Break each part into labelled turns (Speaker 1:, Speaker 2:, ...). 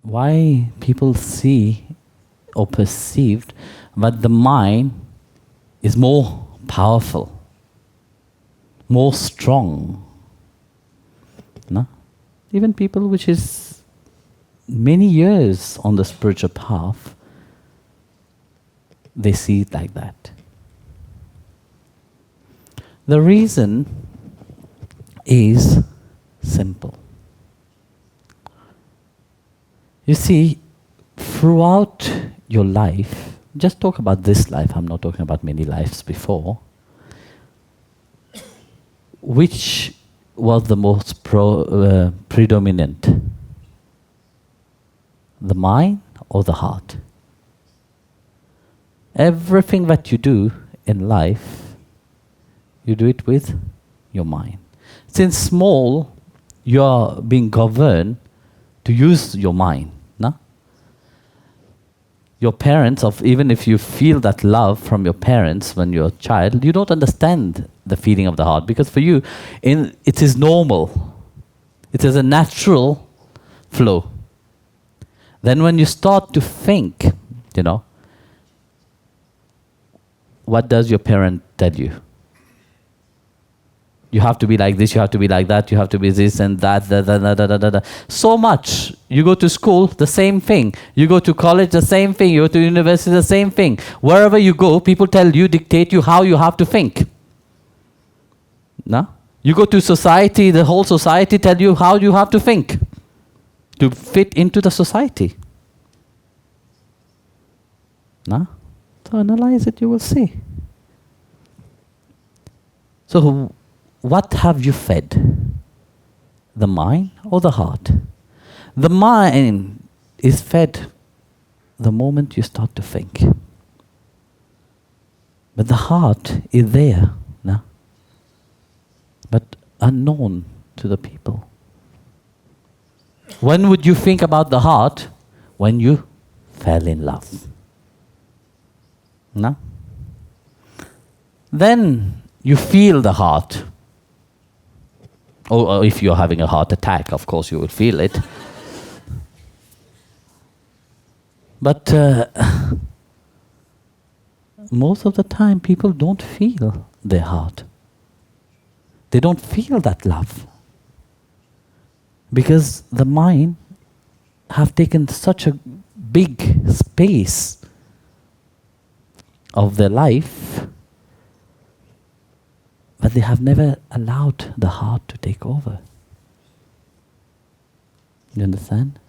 Speaker 1: why people see or perceived that the mind is more powerful, more strong. No? Even people which is many years on the spiritual path, they see it like that. The reason is simple. You see, throughout your life, just talk about this life, I'm not talking about many lives before, which was the most predominant? The mind or the heart? Everything that you do in life, you do it with your mind. Since small, you are being governed to use your mind. No? Your parents, even if you feel that love from your parents when you're a child, you don't understand the feeling of the heart, because for you, it is normal. It is a natural flow. Then when you start to think, what does your parent tell you? You have to be like this, you have to be like that, you have to be this and that. So much. You go to school, the same thing. You go to college, the same thing. You go to university, the same thing. Wherever you go, people tell you, dictate you how you have to think. No? You go to society, the whole society tell you how you have to think to fit into the society. No? So analyze it, you will see. So what have you fed? The mind or the heart? The mind is fed the moment you start to think. But the heart is there, no? But unknown to the people. When would you think about the heart? When you fell in love. No? Then you feel the heart. Or if you're having a heart attack, of course you will feel it. But most of the time people don't feel their heart. They don't feel that love. Because the mind have taken such a big space of their life, but they have never allowed the heart to take over. You understand?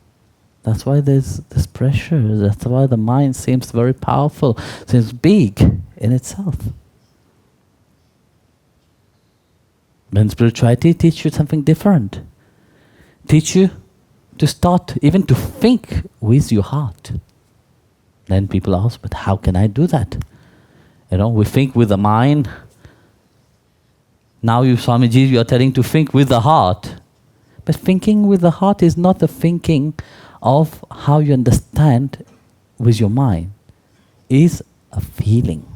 Speaker 1: That's why there's this pressure. That's why the mind seems very powerful, seems big in itself. When spirituality teaches you something different, teach you to start even to think with your heart. Then people ask, but how can I do that? We think with the mind. Now you, Swamiji, you are telling to think with the heart. But thinking with the heart is not the thinking of how you understand with your mind. It is a feeling.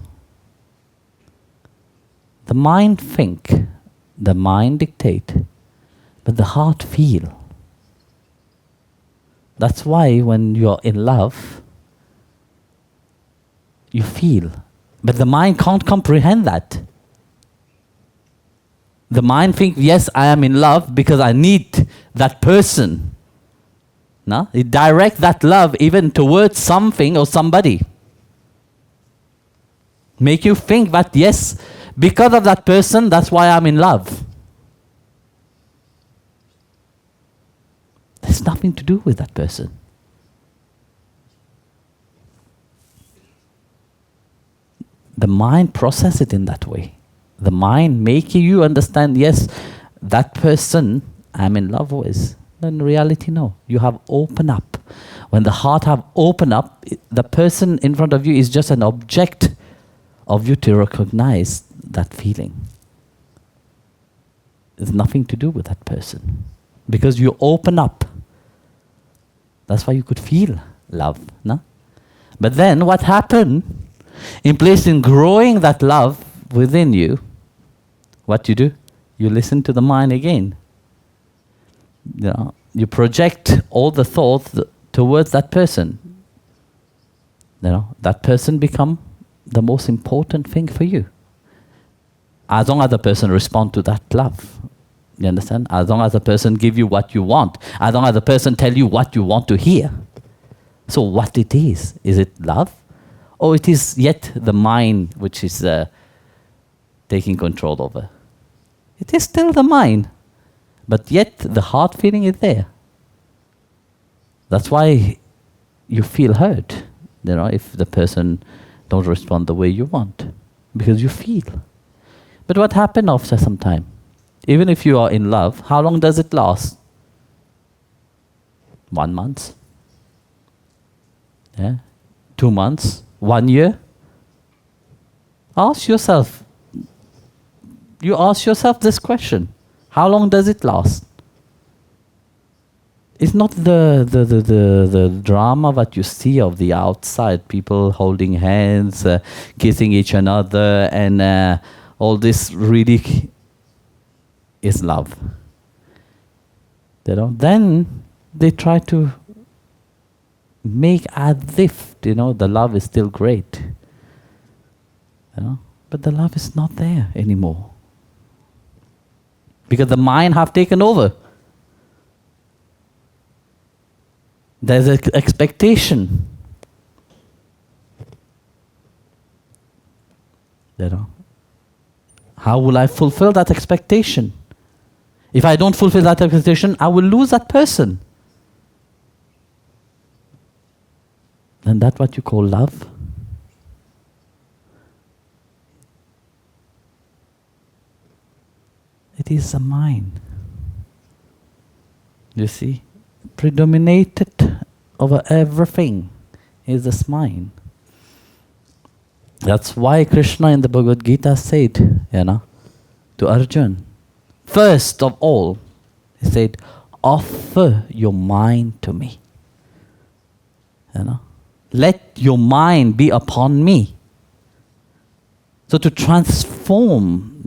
Speaker 1: The mind think, the mind dictate, but the heart feel. That's why when you're in love, you feel. But the mind can't comprehend that. The mind thinks, yes, I am in love because I need that person. No? It directs that love even towards something or somebody. Make you think that, yes, because of that person, that's why I'm in love. There's nothing to do with that person. The mind processes it in that way. The mind making you understand, yes, that person I'm in love with. Then in reality, no. You have opened up. When the heart have opened up, the person in front of you is just an object of you to recognize that feeling. There's nothing to do with that person. Because you open up. That's why you could feel love. No? But then what happened? In place in growing that love within you, what you do? You listen to the mind again. You project all the thoughts towards that person, that person become the most important thing for you. As long as the person respond to that love. You understand? As long as the person give you what you want. As long as the person tell you what you want to hear. So what it is it love? Or it is yet the mind which is taking control over? It is still the mind. But yet the heart feeling is there. That's why you feel hurt, if the person don't respond the way you want. Because you feel. But what happens after some time? Even if you are in love, how long does it last? 1 month? Yeah? 2 months? 1 year? Ask yourself. You ask yourself this question. How long does it last? It's not the drama that you see of the outside, people holding hands, kissing each another, and all this really is love. Then they try to make as if the love is still great. But the love is not there anymore. Because the mind have taken over. There's an expectation. How will I fulfill that expectation? If I don't fulfill that expectation, I will lose that person. And that's what you call love. It is a mind. You see? Predominated over everything is this mind. That's why Krishna in the Bhagavad Gita said, to Arjuna, first of all, he said, offer your mind to me. Let your mind be upon me. So to transform,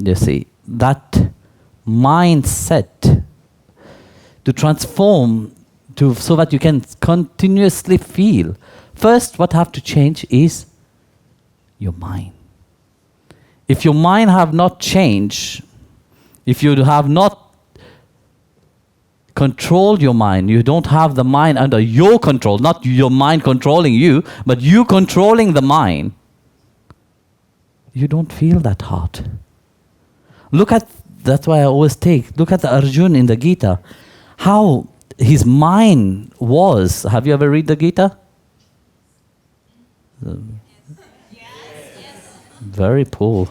Speaker 1: that mindset, to transform so that you can continuously feel. First, what have to change is your mind. If your mind have not changed, if you have not controlled your mind, you don't have the mind under your control, not your mind controlling you, but you controlling the mind, you don't feel that heart. That's why I always look at the Arjuna in the Gita, how his mind was. Have you ever read the Gita? Very poor.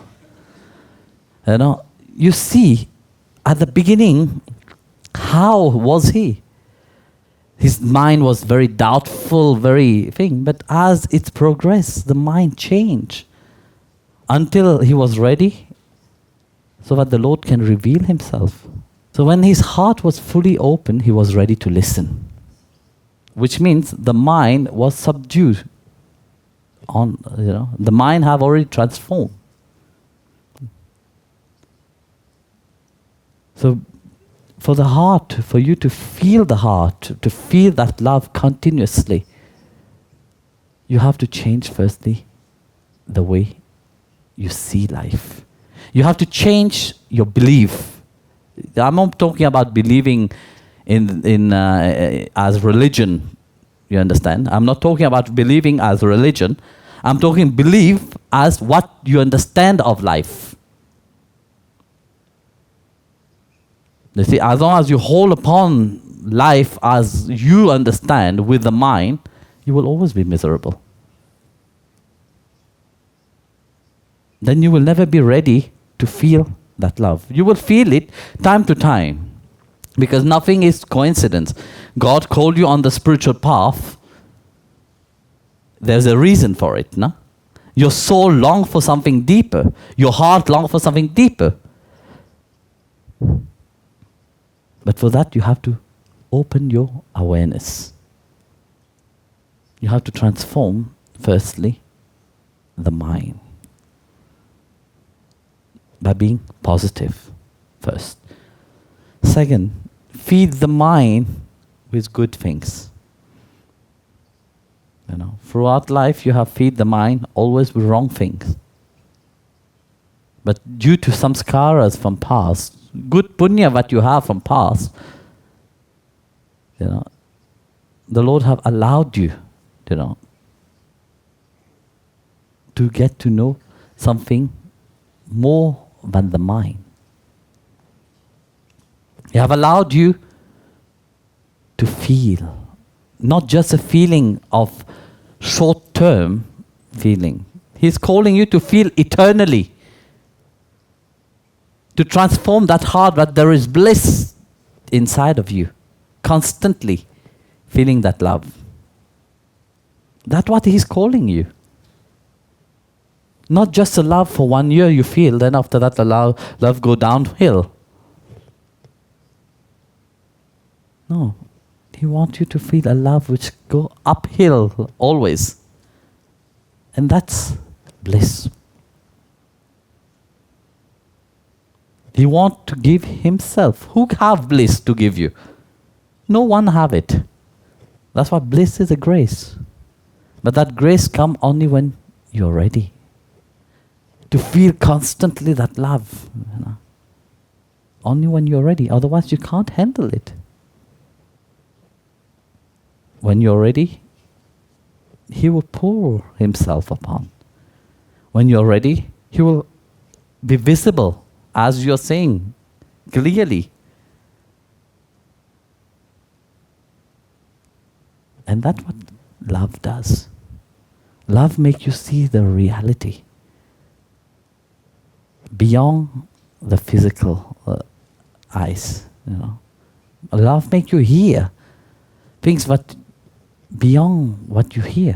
Speaker 1: You see, at the beginning, how was he? His mind was very doubtful, very thing. But as it progressed, the mind changed until he was ready, so that the Lord can reveal himself. So when his heart was fully open, he was ready to listen. Which means the mind was subdued. The mind have already transformed. So for the heart, for you to feel the heart, to feel that love continuously, you have to change firstly the way you see life. You have to change your belief. I'm not talking about believing in as religion, you understand? I'm not talking about believing as religion. I'm talking belief as what you understand of life. You see, as long as you hold upon life as you understand with the mind, you will always be miserable. Then you will never be ready to feel that love. You will feel it time to time, because nothing is coincidence. God called you on the spiritual path. There's a reason for it, no? Your soul longs for something deeper. Your heart longs for something deeper. But for that, you have to open your awareness. You have to transform, firstly, the mind. By being positive, first. Second, feed the mind with good things. Throughout life, you have feed the mind always with wrong things. But due to some scars from past, good punya that you have from past, the Lord have allowed you, to get to know something more than the mind. He have allowed you to feel, not just a feeling of short-term feeling. He's calling you to feel eternally, to transform that heart that there is bliss inside of you, constantly feeling that love. That's what He's calling you. Not just a love for 1 year you feel, then after that the love go downhill. No. He wants you to feel a love which go uphill always. And that's bliss. He wants to give Himself. Who have bliss to give you? No one have it. That's why bliss is a grace. But that grace come only when you're ready to feel constantly that love. Only when you're ready. Otherwise you can't handle it. When you're ready, He will pour Himself upon. When you're ready, He will be visible as you're saying clearly. And that's what love does. Love makes you see the reality beyond the physical eyes. Love makes you hear things that beyond what you hear.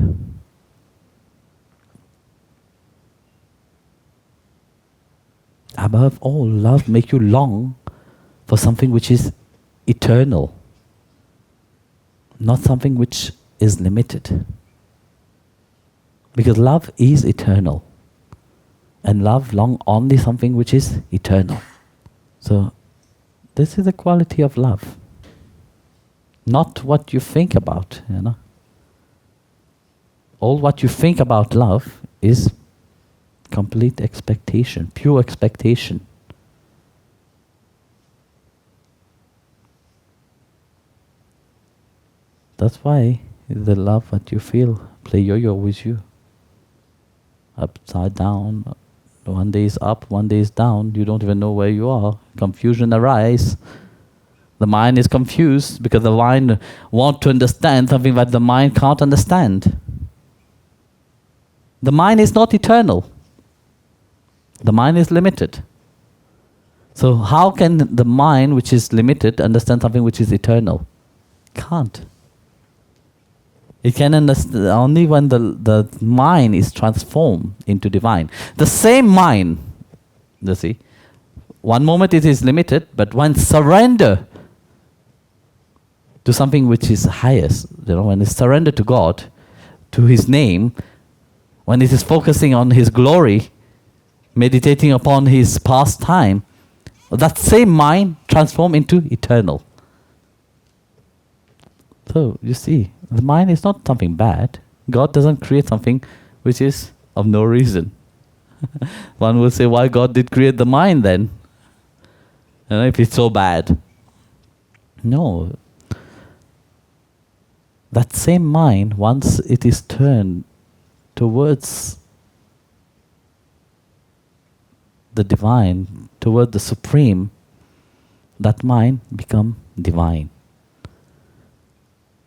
Speaker 1: Above all, love makes you long for something which is eternal, not something which is limited. Because love is eternal. And love long only something which is eternal. So, this is the quality of love. Not what you think about, All what you think about love is complete expectation, pure expectation. That's why the love that you feel play yo-yo with you. Upside down. One day is up, one day is down. You don't even know where you are. Confusion arises. The mind is confused because the mind wants to understand something that the mind can't understand. The mind is not eternal. The mind is limited. So how can the mind, which is limited, understand something which is eternal? Can't. It can understand only when the mind is transformed into divine. The same mind, you see, one moment it is limited, but when surrender to something which is highest, when it's surrender to God, to His name, when it is focusing on His glory, meditating upon His pastime, that same mind transform into eternal. So, you see, the mind is not something bad. God doesn't create something which is of no reason. One will say, why God did create the mind then? If it's so bad. No. That same mind, once it is turned towards the divine, toward the supreme, that mind become divine.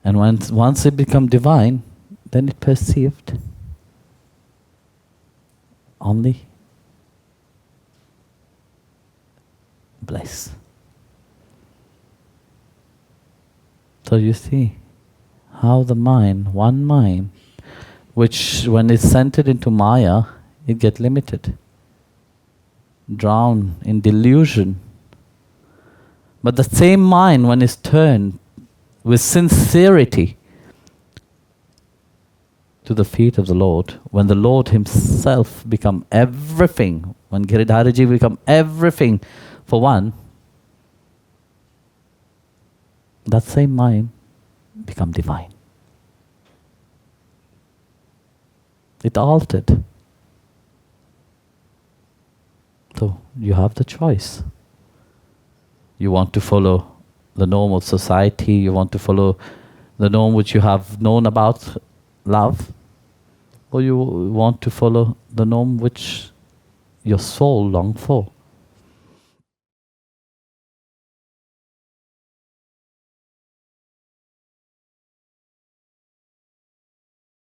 Speaker 1: And once it become divine, then it perceived only bliss. So you see how the mind, one mind, which when it's centered into Maya, it gets limited, drowned in delusion. But the same mind, when it's turned with sincerity to the feet of the Lord, when the Lord Himself become everything, when Giridhariji become everything for one, that same mind become divine. It altered. So you have the choice. You want to follow the norm of society, you want to follow the norm which you have known about love, or you want to follow the norm which your soul longs for.